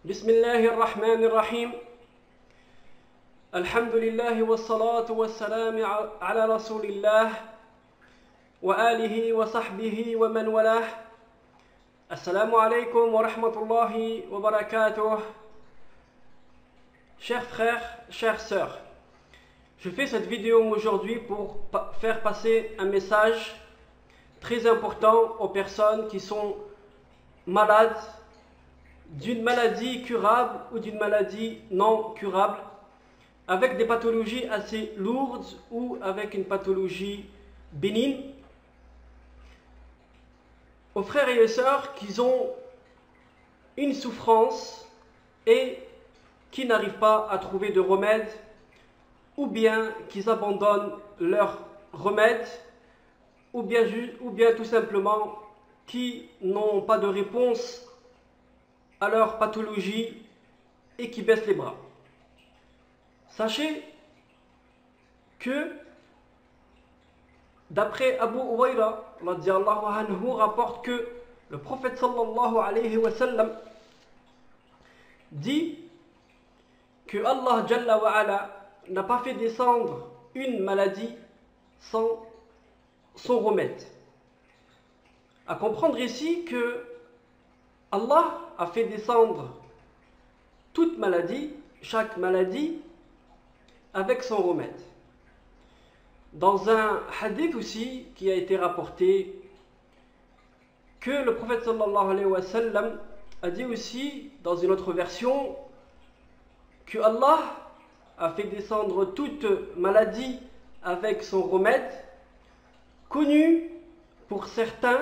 بسم الله الرحمن الرحيم الحمد لله والصلاة والسلام على رسول الله وآله وصحبه ومن والاه. Assalamu alaikum wa rahmatullahi wa barakatuh. Chers frères, chères sœurs, je fais cette vidéo aujourd'hui pour faire passer un message très important aux personnes qui sont malades d'une maladie curable ou d'une maladie non curable, avec des pathologies assez lourdes ou avec une pathologie bénigne, aux frères et aux sœurs qui ont une souffrance et qui n'arrivent pas à trouver de remède, ou bien qu'ils abandonnent leur remède, ou bien tout simplement qui n'ont pas de réponse à leur pathologie et qui baissent les bras. Sachez que d'après Abu Huraira rapporte que le prophète sallallahu alayhi wa sallam dit que Allah Jalla wa ala n'a pas fait descendre une maladie sans son remède. À comprendre ici que Allah a fait descendre toute maladie, chaque maladie, avec son remède. Dans un hadith aussi qui a été rapporté, que le prophète sallallahu alayhi wa sallam a dit aussi dans une autre version que Allah a fait descendre toute maladie avec son remède, connu pour certains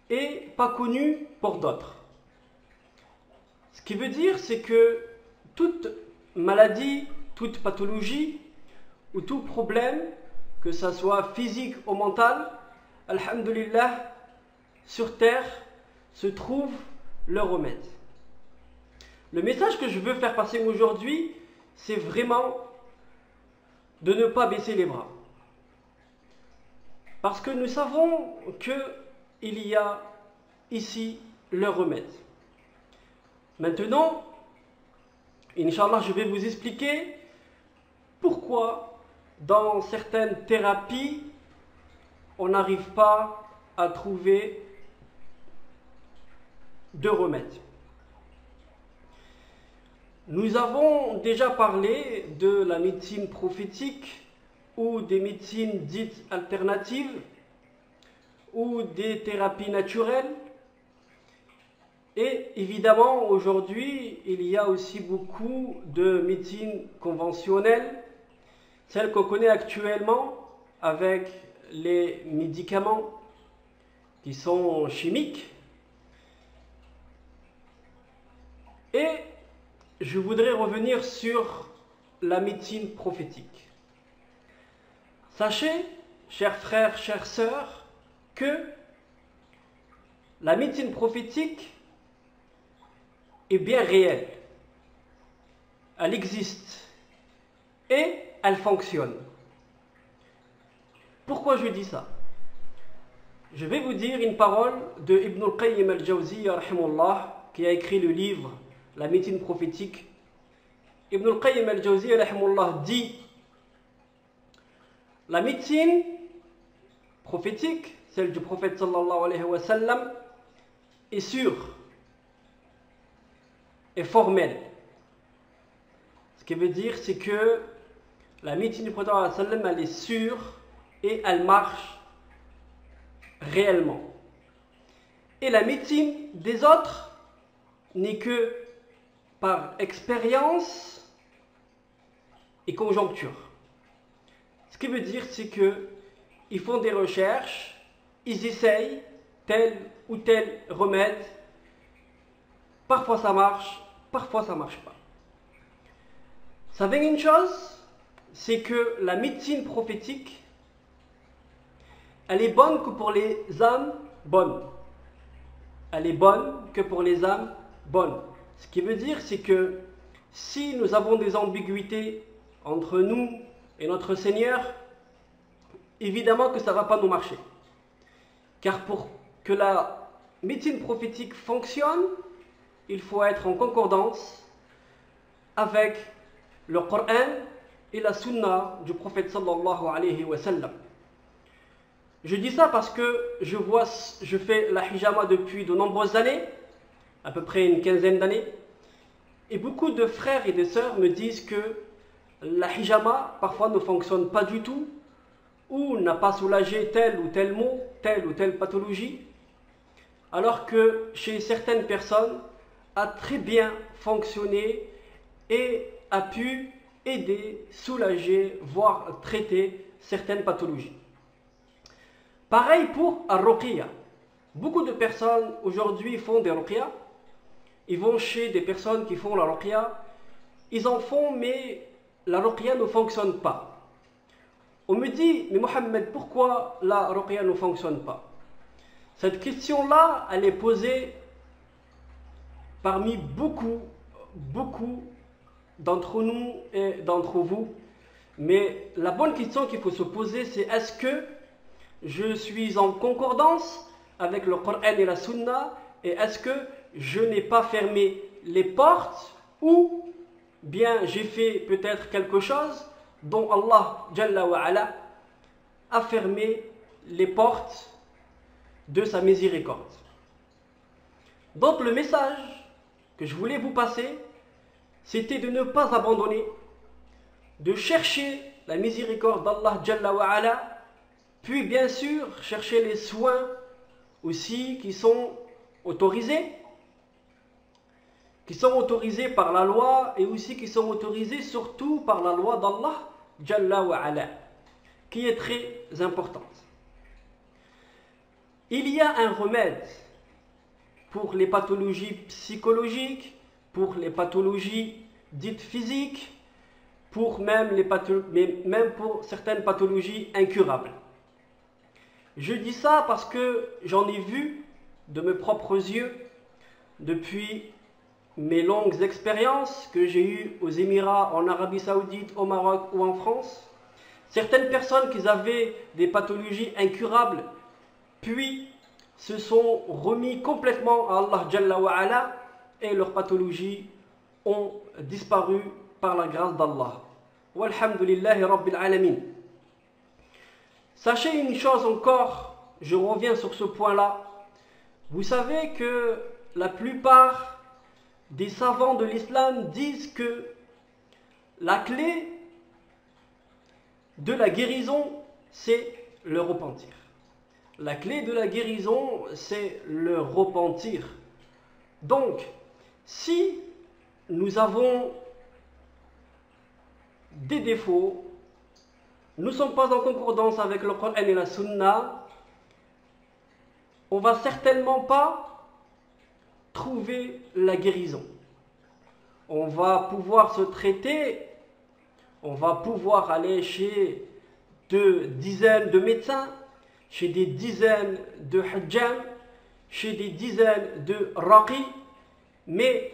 et pas connu pour d'autres. Ce qui veut dire, c'est que toute maladie, toute pathologie ou tout problème, que ça soit physique ou mental, alhamdulillah, sur terre se trouve le remède. Le message que je veux faire passer aujourd'hui, c'est vraiment de ne pas baisser les bras. Parce que nous savons qu'il y a ici le remède. Maintenant, Inch'Allah, je vais vous expliquer pourquoi dans certaines thérapies, on n'arrive pas à trouver de remède. Nous avons déjà parlé de la médecine prophétique ou des médecines dites alternatives ou des thérapies naturelles. Et évidemment, aujourd'hui, il y a aussi beaucoup de médecine conventionnelle, celle qu'on connaît actuellement avec les médicaments qui sont chimiques. Et je voudrais revenir sur la médecine prophétique. Sachez, chers frères, chères sœurs, que la médecine prophétique est bien réelle. Elle existe et elle fonctionne. Pourquoi je dis ça? Je vais vous dire une parole de Ibn al-Qayyim al-Jawziyya rahimahullah, qui a écrit le livre La médecine prophétique. Ibn al-Qayyim al-Jawziyya rahimahullah dit: la médecine prophétique, celle du prophète sallallahu alayhi wa sallam, est sûre et formelle. Ce qui veut dire, c'est que la médecine du prophète sallallahu alayhi wa sallam, elle est sûre et elle marche réellement. Et la médecine des autres n'est que par expérience et conjoncture. Ce qui veut dire, c'est que ils font des recherches, ils essayent tel ou tel remède. Parfois ça marche, parfois ça marche pas. Savez une chose, c'est que la médecine prophétique, elle est bonne que pour les âmes bonnes. Elle est bonne que pour les âmes bonnes. Ce qui veut dire, c'est que si nous avons des ambiguïtés entre nous et notre Seigneur, évidemment que ça ne va pas nous marcher. Car pour que la médecine prophétique fonctionne, il faut être en concordance avec le Coran et la Sunna du prophète sallallahu alayhi wa sallam. Je dis ça parce que je fais la hijama depuis de nombreuses années, à peu près une quinzaine d'années, et beaucoup de frères et de sœurs me disent que la hijama parfois ne fonctionne pas du tout, ou n'a pas soulagé tel ou tel mot, telle ou telle pathologie, alors que chez certaines personnes a très bien fonctionné et a pu aider, soulager, voire traiter certaines pathologies. Pareil pour Ar-Ruqiyya. Beaucoup de personnes aujourd'hui font des Ruqiyya. Ils vont chez des personnes qui font la Ruqiyya. Ils en font, mais la Ruqiyya ne fonctionne pas. On me dit, mais Mohamed, pourquoi la Ruqiyya ne fonctionne pas? Cette question-là, elle est posée parmi beaucoup d'entre nous et d'entre vous. Mais la bonne question qu'il faut se poser, c'est est-ce que je suis en concordance avec le Coran et la Sunna, et est-ce que je n'ai pas fermé les portes, ou bien j'ai fait peut-être quelque chose dont Allah Jalla wa Ala a fermé les portes de sa miséricorde. Donc le message que je voulais vous passer, c'était de ne pas abandonner, de chercher la miséricorde d'Allah Jalla wa Ala, puis bien sûr chercher les soins aussi qui sont autorisés par la loi, et aussi qui sont autorisés surtout par la loi d'Allah Jalla wa Ala, qui est très importante. Il y a un remède pour les pathologies psychologiques, pour les pathologies dites physiques, même pour certaines pathologies incurables. Je dis ça parce que j'en ai vu de mes propres yeux depuis mes longues expériences que j'ai eues aux Émirats, en Arabie Saoudite, au Maroc ou en France. Certaines personnes qui avaient des pathologies incurables, puis se sont remis complètement à Allah Jalla wa Ala, et leurs pathologies ont disparu par la grâce d'Allah. Walhamdulillahi Rabbil Alamin. Sachez une chose encore, je reviens sur ce point-là. Vous savez que la plupart des savants de l'islam disent que la clé de la guérison, c'est le repentir. La clé de la guérison, c'est le repentir. Donc, si nous avons des défauts, nous ne sommes pas en concordance avec le Coran et la Sunna, on ne va certainement pas trouver la guérison. On va pouvoir se traiter, on va pouvoir aller chez de dizaines de médecins, chez des dizaines de hajjam, chez des dizaines de raqi, mais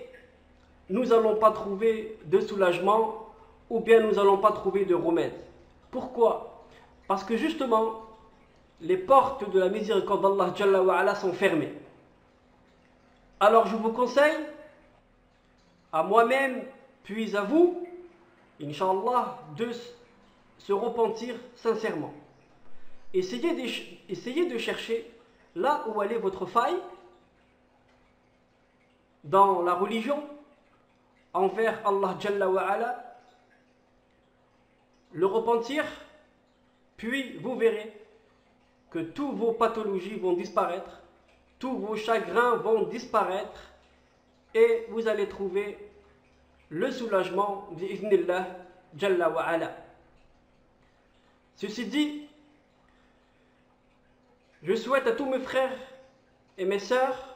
nous n'allons pas trouver de soulagement, ou bien nous n'allons pas trouver de remède. Pourquoi? Parce que justement, les portes de la miséricorde d'Allah Jalla wa Ala sont fermées. Alors je vous conseille, à moi-même, puis à vous, Inch'Allah, de se repentir sincèrement. Essayez de chercher là où elle est votre faille dans la religion envers Allah Jalla wa Ala, le repentir, puis vous verrez que toutes vos pathologies vont disparaître, tous vos chagrins vont disparaître, et vous allez trouver le soulagement bi'idhnillah Jalla wa Ala. Ceci dit, je souhaite à tous mes frères et mes sœurs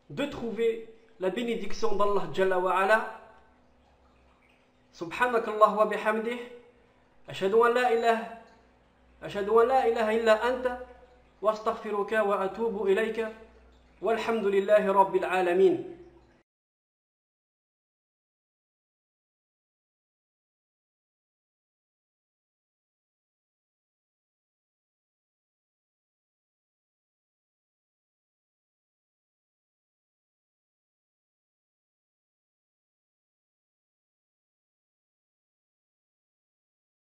de trouver la bénédiction d'Allah Jalla wa Ala. Subhanakallah wa bihamdih, ashhadu an la ilaha illa anta, wa astaghfiruka wa atubu ilayka, walhamdulillahi rabbil alamin.